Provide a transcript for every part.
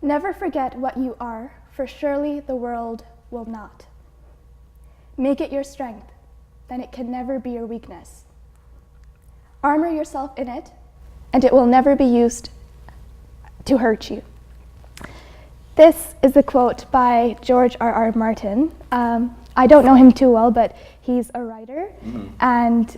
Never forget what you are, for surely the world will not. Make it your strength, then it can never be your weakness. Armor yourself in it, and it will never be used to hurt you. This is a quote by George R.R. Martin. I don't know him too well, but he's a writer, and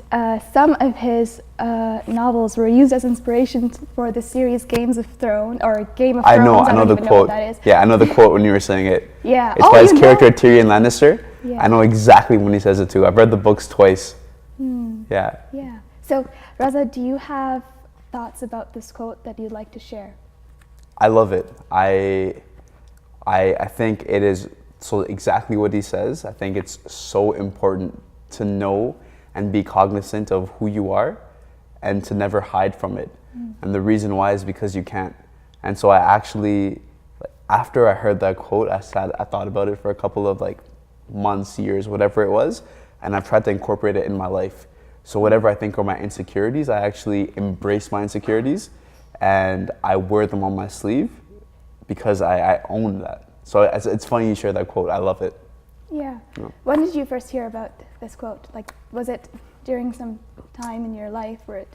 some of his novels were used as inspiration for the series Games of Thrones, or Game of Thrones. I know the quote. Yeah, I know the quote when you were saying it. Yeah. It's by his character Tyrion Lannister. Yeah. I know exactly when he says it too. I've read the books twice. Yeah. Yeah. So, Raza, do you have thoughts about this quote that you'd like to share? I love it. I think it is so exactly what he says. I think it's so important to know and be cognizant of who you are and to never hide from it. And the reason why is because you can't. And so I actually, after I heard that quote, I thought about it for a couple of months, years, whatever it was, and I've tried to incorporate it in my life. So whatever I think are my insecurities, I actually embrace my insecurities and I wear them on my sleeve because I own that. So it's funny you share that quote. I love it. Yeah. When did you first hear about this quote? Was it during some time in your life where it...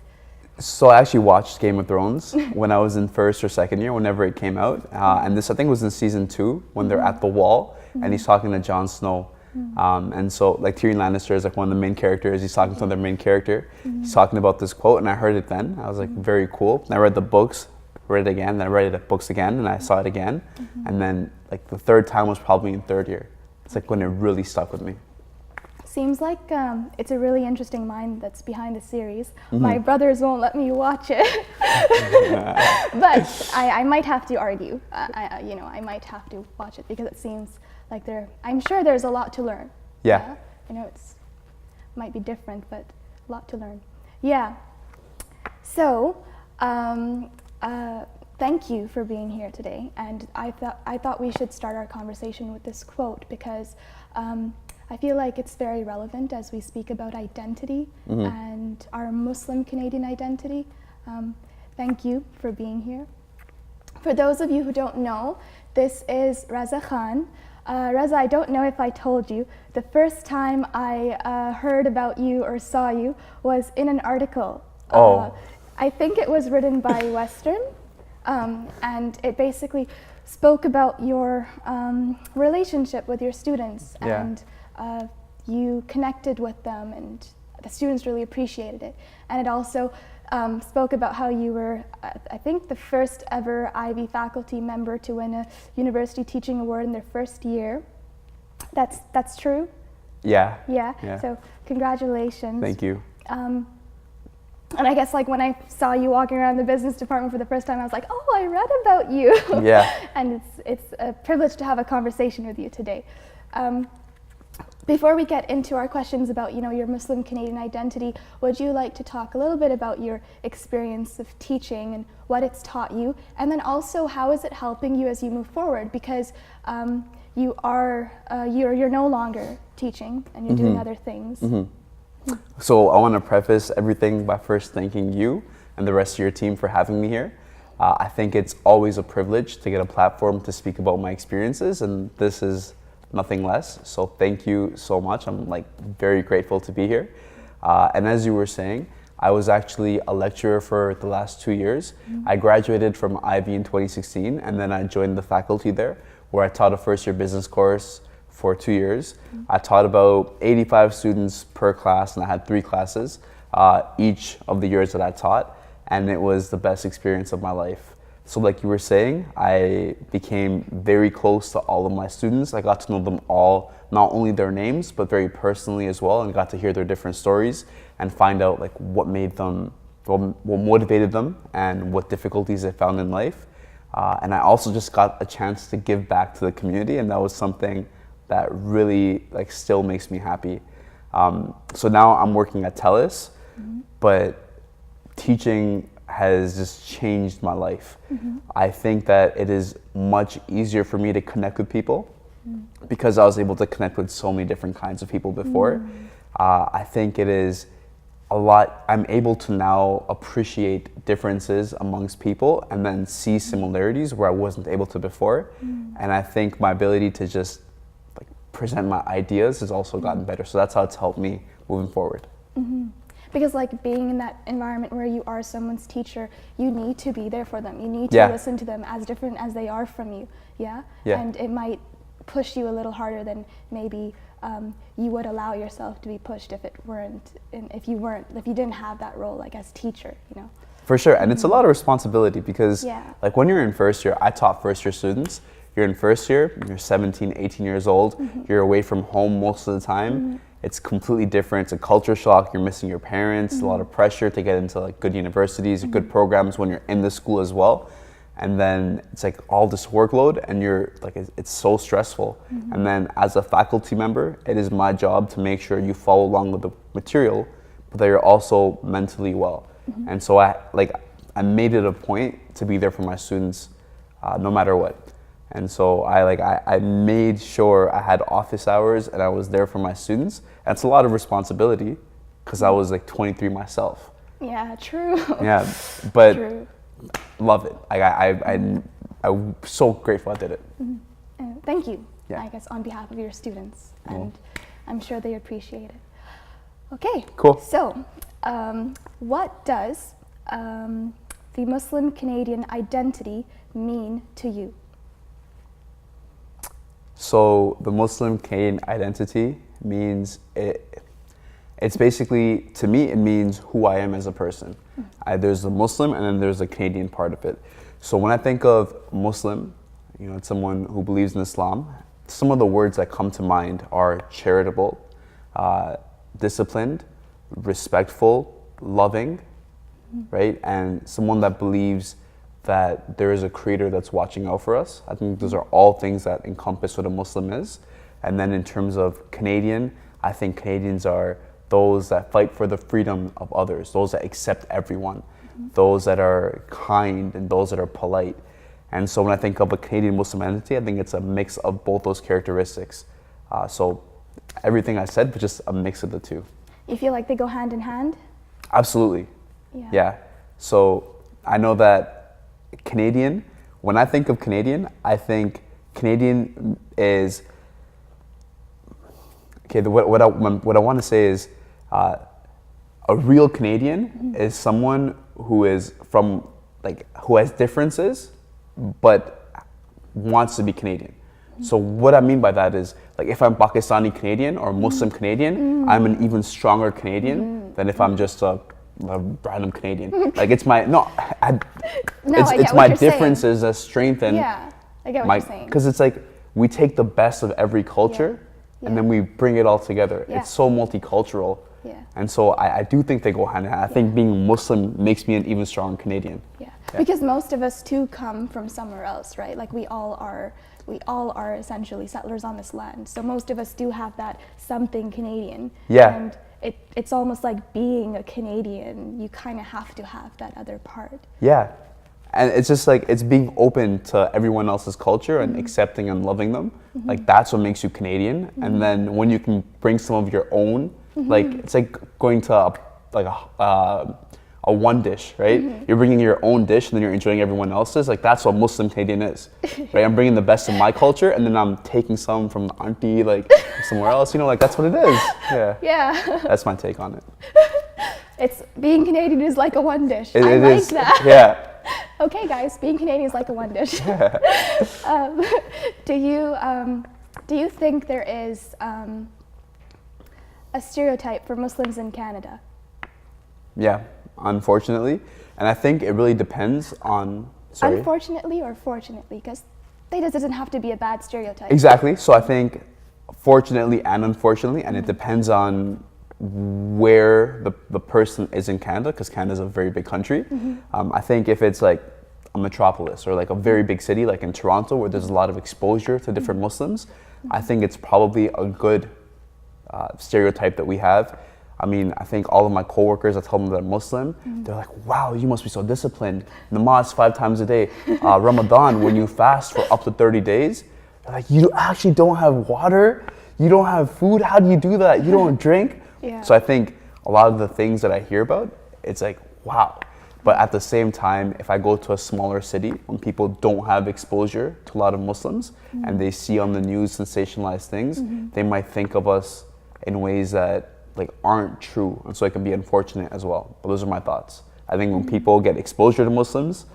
So I actually watched Game of Thrones when I was in first or second year, whenever it came out. And this, I think, was in season 2 when they're at the wall and he's talking to Jon Snow. And so Tyrion Lannister is one of the main characters. He's talking to the main character. He's talking about this quote, and I heard it then. I was very cool. And I read the books, read it again, then I read the books again, and I saw it again. And then the third time was probably in third year. It's when it really stuck with me. Seems like it's a really interesting mind that's behind the series. My brothers won't let me watch it, but I might have to argue. I might have to watch it because it seems like I'm sure there's a lot to learn. Yeah. It's might be different, but a lot to learn. Yeah. So, thank you for being here today. And I thought we should start our conversation with this quote because I feel like it's very relevant as we speak about identity and our Muslim Canadian identity. Thank you for being here. For those of you who don't know, this is Raza Khan. Raza, I don't know if I told you, the first time I heard about you or saw you was in an article. I think it was written by Western, and it basically spoke about your relationship with your students, and you connected with them, and the students really appreciated it. And it also spoke about how you were, I think, the first ever Ivy faculty member to win a university teaching award in their first year. That's true? Yeah. Yeah. So congratulations. Thank you. And I guess when I saw you walking around the business department for the first time, I was like, oh, I read about you. Yeah. And it's a privilege to have a conversation with you today. Before we get into our questions about, your Muslim Canadian identity, would you like to talk a little bit about your experience of teaching and what it's taught you, and then also how is it helping you as you move forward? Because you're no longer teaching and you're doing other things. So I want to preface everything by first thanking you and the rest of your team for having me here. I think it's always a privilege to get a platform to speak about my experiences, and this is nothing less. So thank you so much. I'm very grateful to be here. And as you were saying, I was actually a lecturer for the last 2 years. I graduated from Ivy in 2016, and then I joined the faculty there, where I taught a first-year business course for 2 years. I taught about 85 students per class, and I had 3 classes each of the years that I taught, and it was the best experience of my life. So like you were saying, I became very close to all of my students. I got to know them all, not only their names, but very personally as well, and got to hear their different stories and find out what made them, what motivated them, and what difficulties they found in life. And I also just got a chance to give back to the community, and that was something that really still makes me happy. So now I'm working at TELUS, but teaching has just changed my life. I think that it is much easier for me to connect with people because I was able to connect with so many different kinds of people before. I think it is I'm able to now appreciate differences amongst people and then see similarities where I wasn't able to before. And I think my ability to just like present my ideas has also gotten better. So that's how it's helped me moving forward. Because like being in that environment where you are someone's teacher, you need to be there for them. You need to listen to them as different as they are from you. Yeah. And it might push you a little harder than maybe you would allow yourself to be pushed if you didn't have that role like as teacher, you know. For sure, and it's a lot of responsibility because like when you're in first year, I taught first year students. You're in first year, you're 17, 18 years old, you're away from home most of the time. It's completely different. It's a culture shock. You're missing your parents. A lot of pressure to get into like good universities, good programs when you're in the school as well. And then it's like all this workload, and you're like it's so stressful. And then as a faculty member, it is my job to make sure you follow along with the material, but that you're also mentally well. And so I made it a point to be there for my students, no matter what. And so I made sure I had office hours and I was there for my students. And it's a lot of responsibility because I was like 23 myself. Yeah, true. Yeah, but True. Love it. I'm so grateful I did it. Thank you, Yeah. I guess, on behalf of your students. And I'm sure they appreciate it. Okay. Cool. So, what does the Muslim Canadian identity mean to you? So the Muslim Canadian identity means it's basically, to me, it means who I am as a person. There's the Muslim and then there's the Canadian part of it. So when I think of Muslim, you know, it's someone who believes in Islam. Some of the words that come to mind are charitable, disciplined, respectful, loving, right? And someone that believes that there is a creator that's watching out for us. I think those are all things that encompass what a Muslim is. And then in terms of Canadian, I think Canadians are those that fight for the freedom of others, those that accept everyone, those that are kind and those that are polite. And so when I think of a Canadian Muslim identity, I think it's a mix of both those characteristics. So everything I said, but just a mix of the two. You feel like they go hand in hand? Absolutely. Yeah. So I know that Canadian, when I think of Canadian, I think Canadian is, okay, what I want to say is a real Canadian is someone who is from, like, who has differences, but wants to be Canadian. So what I mean by that is, like, if I'm Pakistani Canadian or Muslim Canadian, I'm an even stronger Canadian than if I'm just a random Canadian. Like, it's my it's my differences that strengthen. Yeah, I get what you're saying. Because it's like we take the best of every culture and then we bring it all together. It's so multicultural. And so I do think they go hand in hand. I think being Muslim makes me an even stronger Canadian. Because most of us too come from somewhere else, right? Like we all are essentially settlers on this land. So most of us do have that something Canadian. And it's almost like being a Canadian, you kind of have to have that other part. Yeah. And it's just like, it's being open to everyone else's culture and accepting and loving them. Like, that's what makes you Canadian. And then when you can bring some of your own, like, it's like going to a one dish, right? You're bringing your own dish and then you're enjoying everyone else's. Like, that's what Muslim Canadian is, right? I'm bringing the best of my culture and then I'm taking some from the auntie, like, somewhere else, you know, like, that's what it is. Yeah. That's my take on it. It's being Canadian is like a one dish. I like that. Yeah. Okay, guys, being Canadian is like a one dish. Do you think there is a stereotype for Muslims in Canada? Yeah, unfortunately. And I think it really depends on... Sorry? Unfortunately or fortunately? Because it doesn't have to be a bad stereotype. Exactly. So I think fortunately and unfortunately, and it depends on where the person is in Canada, because Canada is a very big country. I think if it's like a metropolis or like a very big city like in Toronto where there's a lot of exposure to different Muslims, I think it's probably a good stereotype that we have. I mean, I think all of my coworkers, I tell them they're Muslim, they're like, wow, you must be so disciplined. Namaz 5 times a day. Ramadan, when you fast for up to 30 days, they're like, you actually don't have water? You don't have food? How do you do that? You don't drink? So I think a lot of the things that I hear about, it's like, wow. But at the same time, if I go to a smaller city when people don't have exposure to a lot of Muslims and they see on the news sensationalized things, they might think of us in ways that like aren't true. And so it can be unfortunate as well. But those are my thoughts. I think when people get exposure to Muslims,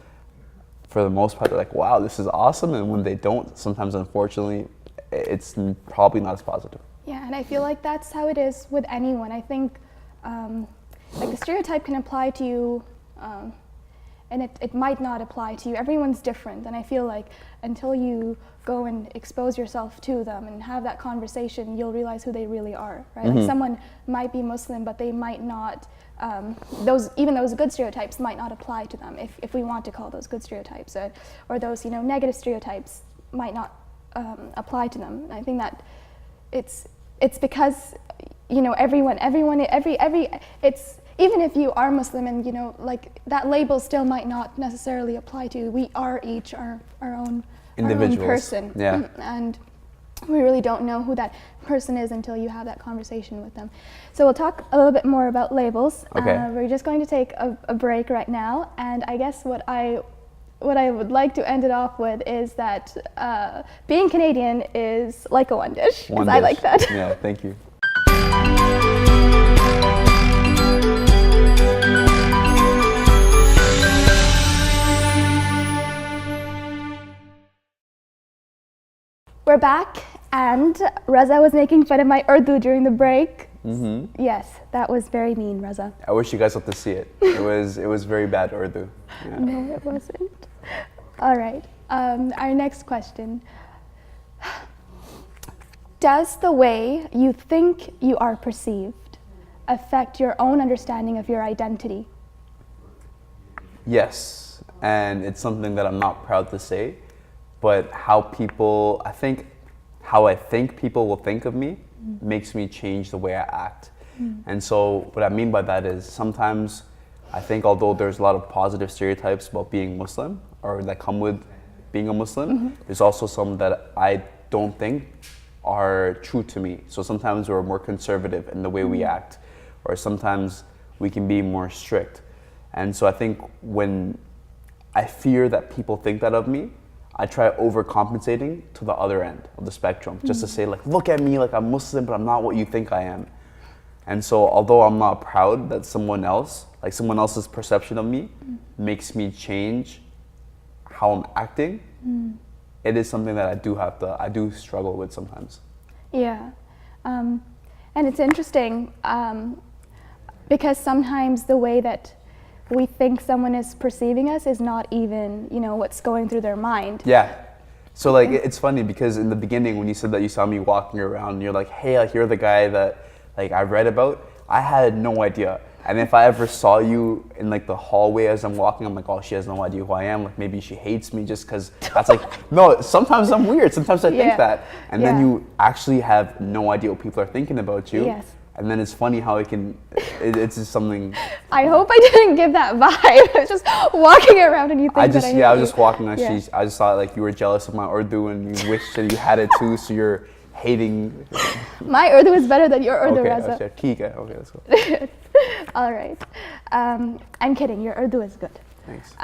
for the most part, they're like, wow, this is awesome. And when they don't, sometimes unfortunately, it's probably not as positive. Yeah, and I feel like that's how it is with anyone. I think like the stereotype can apply to you, and it might not apply to you. Everyone's different, and I feel like until you go and expose yourself to them and have that conversation, you'll realize who they really are, right? Like someone might be Muslim, but they might not, those good stereotypes might not apply to them, if we want to call those good stereotypes, or those, negative stereotypes might not apply to them. And I think that it's because, it's, even if you are Muslim and, like that label still might not necessarily apply to you. We are each our own person. Yeah. And we really don't know who that person is until you have that conversation with them. So we'll talk a little bit more about labels. Okay. We're just going to take a break right now. And I guess what I would like to end it off with is that being Canadian is like a one dish, because I like that. Yeah, thank you. We're back, and Raza was making fun of my Urdu during the break. Yes, that was very mean, Raza. I wish you guys got to see it. It was very bad Urdu. Yeah. No, it wasn't. All right, our next question. Does the way you think you are perceived affect your own understanding of your identity? Yes, and it's something that I'm not proud to say, but how I think people will think of me makes me change the way I act. And so what I mean by that is sometimes I think although there's a lot of positive stereotypes about being Muslim or that come with being a Muslim, there's also some that I don't think are true to me. So sometimes we're more conservative in the way we act, or sometimes we can be more strict. And so I think when I fear that people think that of me, I try overcompensating to the other end of the spectrum, just to say like, look at me, like I'm Muslim, but I'm not what you think I am. And so although I'm not proud that someone else's perception of me makes me change how I'm acting, it is something that I do struggle with sometimes. Yeah, and it's interesting because sometimes the way that we think someone is perceiving us is not even, what's going through their mind. Yeah. So like, it's funny because in the beginning when you said that you saw me walking around, you're like, hey, you're the guy that like I read about. I had no idea. And if I ever saw you in like the hallway as I'm walking, I'm like, oh, she has no idea who I am. Like maybe she hates me just because that's like, no, sometimes I'm weird. Sometimes I think that. And then you actually have no idea what people are thinking about you. Yes. And then it's funny how it's just something. I hope I didn't give that vibe. I was just walking around and you think I was just walking. I just thought like you were jealous of my Urdu and you wished that you had it too, so you're hating. My Urdu is better than your Urdu, okay, Raza. Okay, let's go. All right. I'm kidding. Your Urdu is good. Thanks.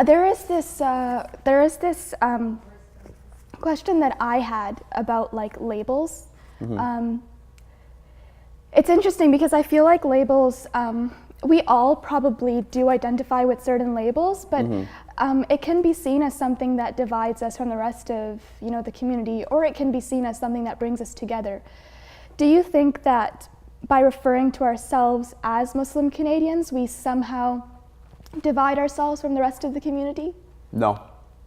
There is this question that I had about like labels. It's interesting because I feel like labels, we all probably do identify with certain labels, but it can be seen as something that divides us from the rest of the community, or it can be seen as something that brings us together. Do you think that by referring to ourselves as Muslim Canadians, we somehow divide ourselves from the rest of the community? No.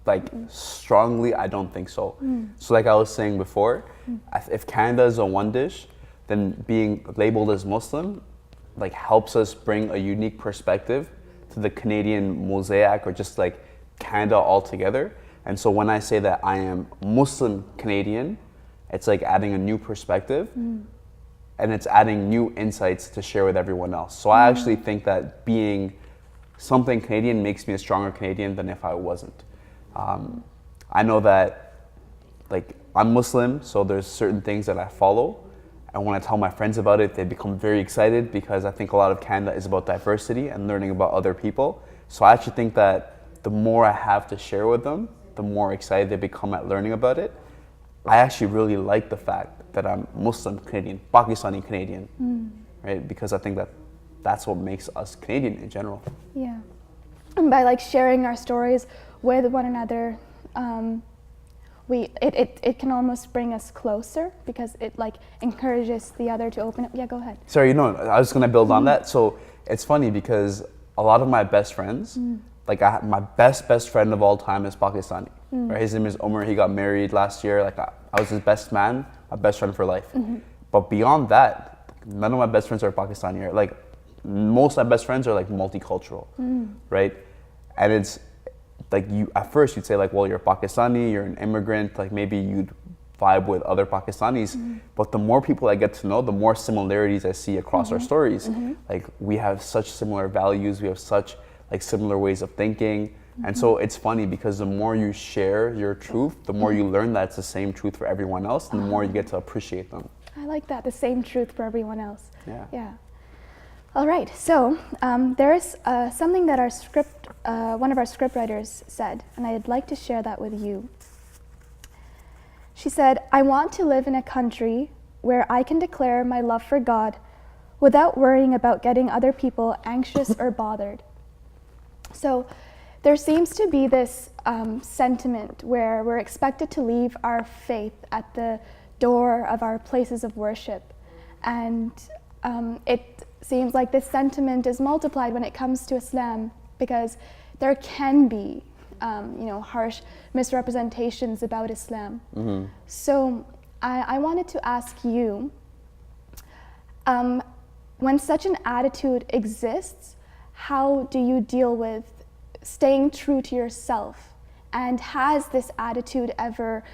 Like strongly, I don't think so. So like I was saying before, if Canada is a one dish, then being labeled as Muslim like helps us bring a unique perspective to the Canadian mosaic, or just like Canada altogether. And so when I say that I am Muslim Canadian, it's like adding a new perspective and it's adding new insights to share with everyone else. So I actually think that being something Canadian makes me a stronger Canadian than if I wasn't. I know that like I'm Muslim, so there's certain things that I follow. And when I tell my friends about it, they become very excited because I think a lot of Canada is about diversity and learning about other people. So I actually think that the more I have to share with them, the more excited they become at learning about it. I actually really like the fact that I'm Muslim Canadian, Pakistani Canadian, right? Because I think that that's what makes us Canadian in general. Yeah. And by like sharing our stories with one another, it can almost bring us closer because it like encourages the other to open up. Yeah, go ahead. Sorry, I was gonna build on that. So it's funny because a lot of my best friends, like my best friend of all time is Pakistani. Right? His name is Omar. He got married last year. Like I was his best man, my best friend for life. But beyond that, none of my best friends are Pakistani. Right? Like most of my best friends are like multicultural, right? And it's like at first you'd say like, well, you're Pakistani, you're an immigrant, like maybe you'd vibe with other Pakistanis. But the more people I get to know, the more similarities I see across our stories. Like we have such similar values, we have such like similar ways of thinking. And so it's funny because the more you share your truth, the more you learn that it's the same truth for everyone else, and the more you get to appreciate them. I like that, the same truth for everyone else. Yeah. All right, so there's something that one of our script writers said, and I'd like to share that with you. She said, "I want to live in a country where I can declare my love for God without worrying about getting other people anxious or bothered." So there seems to be this sentiment where we're expected to leave our faith at the door of our places of worship. And it seems like this sentiment is multiplied when it comes to Islam because there can be harsh misrepresentations about Islam. So I wanted to ask you, when such an attitude exists, how do you deal with staying true to yourself? And has this attitude ever,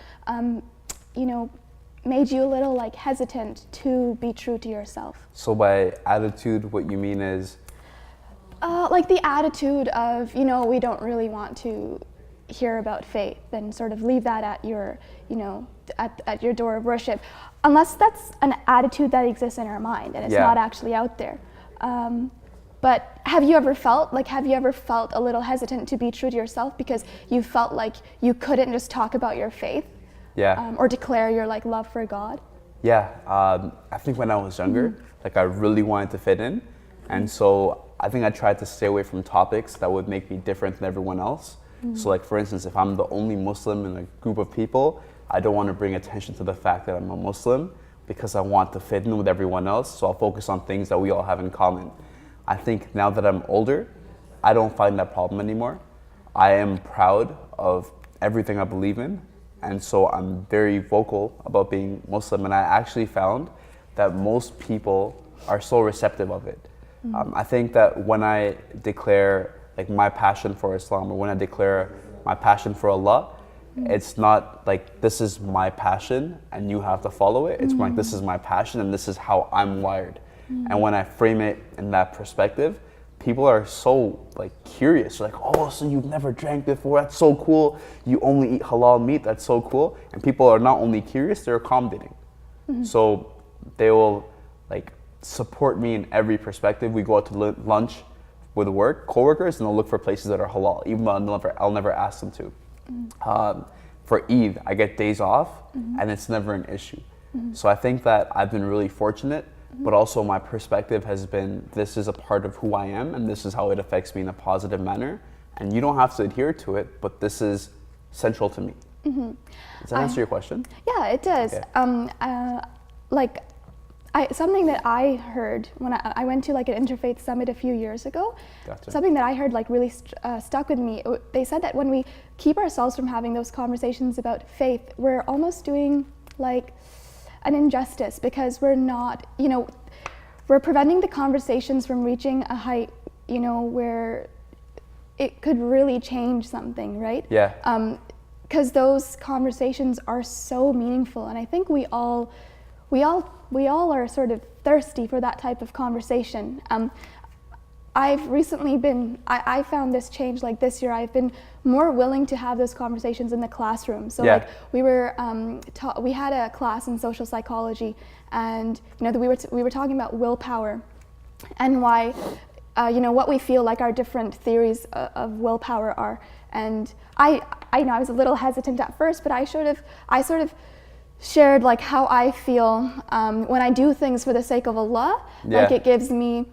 made you a little like hesitant to be true to yourself? So by attitude, what you mean is? Like the attitude of, we don't really want to hear about faith and sort of leave that at your, at your door of worship, unless that's an attitude that exists in our mind and it's not actually out there. But have you ever felt a little hesitant to be true to yourself because you felt like you couldn't just talk about your faith? Or declare your like love for God? Yeah, I think when I was younger, like I really wanted to fit in. And so I think I tried to stay away from topics that would make me different than everyone else. So like for instance, if I'm the only Muslim in a group of people, I don't want to bring attention to the fact that I'm a Muslim because I want to fit in with everyone else. So I'll focus on things that we all have in common. I think now that I'm older, I don't find that problem anymore. I am proud of everything I believe in. And so I'm very vocal about being Muslim. And I actually found that most people are so receptive of it. I think that when I declare like my passion for Islam, or when I declare my passion for Allah, it's not like this is my passion and you have to follow it. It's like this is my passion and this is how I'm wired. And when I frame it in that perspective, people are so like curious. They're like, oh, so you've never drank before? That's so cool. You only eat halal meat? That's so cool. And people are not only curious, they're accommodating. So they will like support me in every perspective. We go out to lunch with coworkers, and they'll look for places that are halal, even though I'll never ask them to. For Eid, I get days off, and it's never an issue. So I think that I've been really fortunate. But also my perspective has been, this is a part of who I am and this is how it affects me in a positive manner. And you don't have to adhere to it, but this is central to me. Does that answer your question? Yeah, it does. Okay. Something that I heard when I went to like an interfaith summit a few years ago, something that I heard like really stuck with me. They said that when we keep ourselves from having those conversations about faith, we're almost doing like an injustice because we're not, we're preventing the conversations from reaching a height, where it could really change something, right? Yeah. Because those conversations are so meaningful, and I think we all are sort of thirsty for that type of conversation. I've recently been, I found this change like this year. I've been more willing to have those conversations in the classroom. So like we were, we had a class in social psychology, and we were talking about willpower and why, what we feel like our different theories of willpower are. And I I was a little hesitant at first, but I sort of shared like how I feel when I do things for the sake of Allah. Like it gives me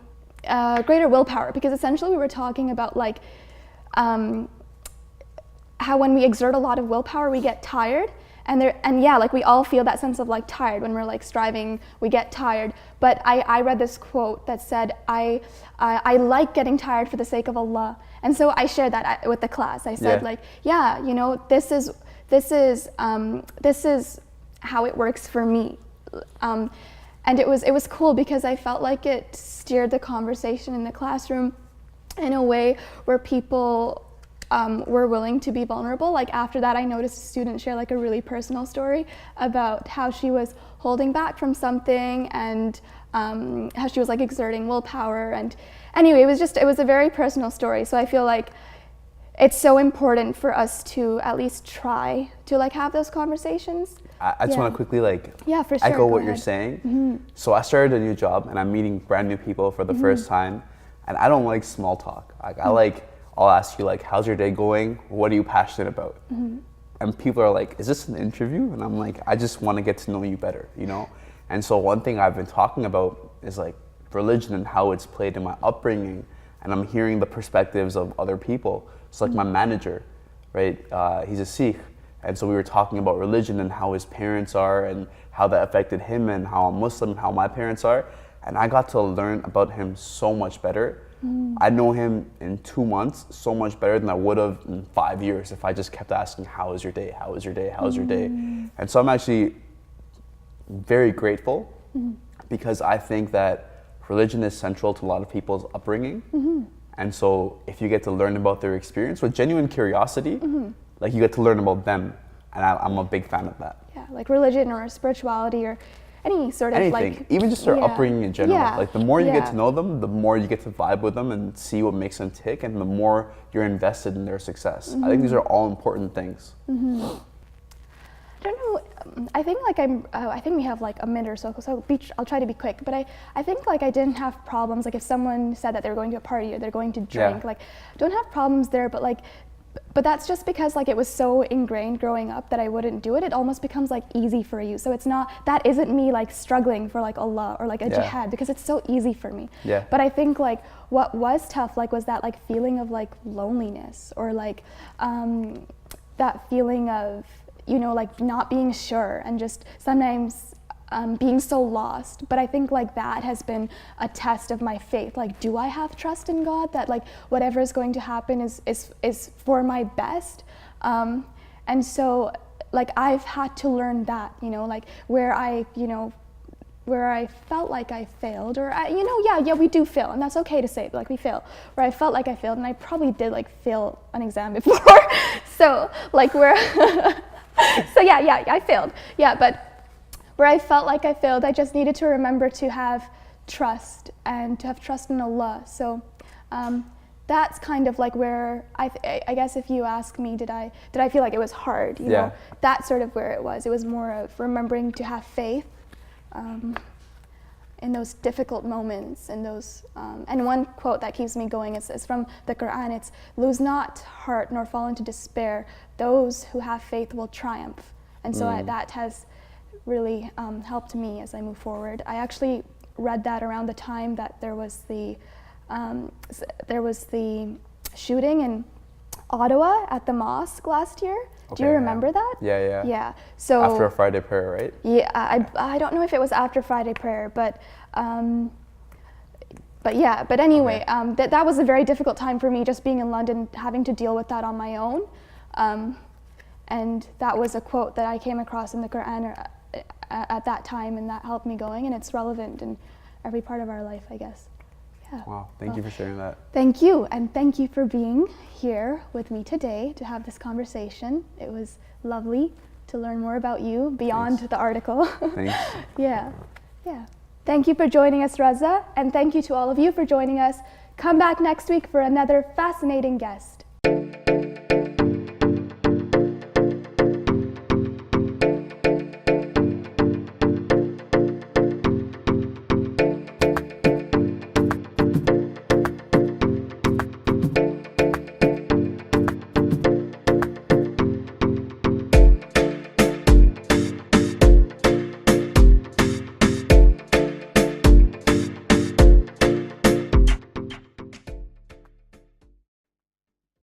greater willpower, because essentially we were talking about like how when we exert a lot of willpower we get tired, and like we all feel that sense of like tired when we're like striving, we get tired. But I read this quote that said I like getting tired for the sake of Allah, and so I shared that with the class. I said this is how it works for me. And it was cool because I felt like it steered the conversation in the classroom in a way where people were willing to be vulnerable. Like after that, I noticed a student share like a really personal story about how she was holding back from something, and how she was like exerting willpower. And anyway, it was a very personal story. So I feel like it's so important for us to at least try to like have those conversations. I just want to quickly for sure. echo what you're saying. Mm-hmm. So I started a new job and I'm meeting brand new people for the first time, and I don't like small talk. Like I'll ask you like, how's your day going? What are you passionate about? Mm-hmm. And people are like, is this an interview? And I'm like, I just want to get to know you better, And so one thing I've been talking about is like religion and how it's played in my upbringing, and I'm hearing the perspectives of other people. So like my manager, right? He's a Sikh. And so we were talking about religion and how his parents are and how that affected him, and how I'm Muslim and how my parents are. And I got to learn about him so much better. I know him in 2 months so much better than I would have in 5 years if I just kept asking, how is your day? How is your day? How is your day? And so I'm actually very grateful, because I think that religion is central to a lot of people's upbringing. And so if you get to learn about their experience with genuine curiosity, like you get to learn about them, and I'm a big fan of that. Yeah, like religion or spirituality or any sort of anything, even just their upbringing in general. Like the more you get to know them, the more you get to vibe with them and see what makes them tick, and the more you're invested in their success. I think these are all important things. I don't know. I think I think we have like a minute or so I'll try to be quick. But I think like I didn't have problems. Like if someone said that they're going to a party or they're going to drink, like don't have problems there. But that's just because like it was so ingrained growing up that I wouldn't do it. It almost becomes like easy for you. So that isn't me like struggling for like Allah or like a jihad, because it's so easy for me. But I think like what was tough like was that like feeling of like loneliness, or like that feeling of like not being sure, and just sometimes being so lost. But I think like that has been a test of my faith. Like, do I have trust in God that like whatever is going to happen is for my best? And so like I've had to learn that, like where I felt like I failed, or we do fail, and that's okay to say, like we fail. Where I felt like I failed, and I probably did like fail an exam before. So like I failed. But where I felt like I failed, I just needed to remember to have trust, and to have trust in Allah. So that's kind of like where I guess if you ask me, did I feel like it was hard? You know, that's sort of where it was. It was more of remembering to have faith in those difficult moments, and those. And one quote that keeps me going is from the Quran. It's, "Lose not heart nor fall into despair. Those who have faith will triumph." And so that has really helped me as I move forward. I actually read that around the time that there was the shooting in Ottawa at the mosque last year. Do you remember that? Yeah. So after a Friday prayer, right? Yeah, I don't know if it was after Friday prayer, but anyway, that was a very difficult time for me, just being in London, having to deal with that on my own. And that was a quote that I came across in the Quran at that time, and that helped me going, and it's relevant in every part of our life, I guess. Yeah. Wow, thank you for sharing that. Thank you, and thank you for being here with me today to have this conversation. It was lovely to learn more about you beyond the article. Thanks. Yeah. Thank you for joining us, Raza, and thank you to all of you for joining us Come back next week for another fascinating guest.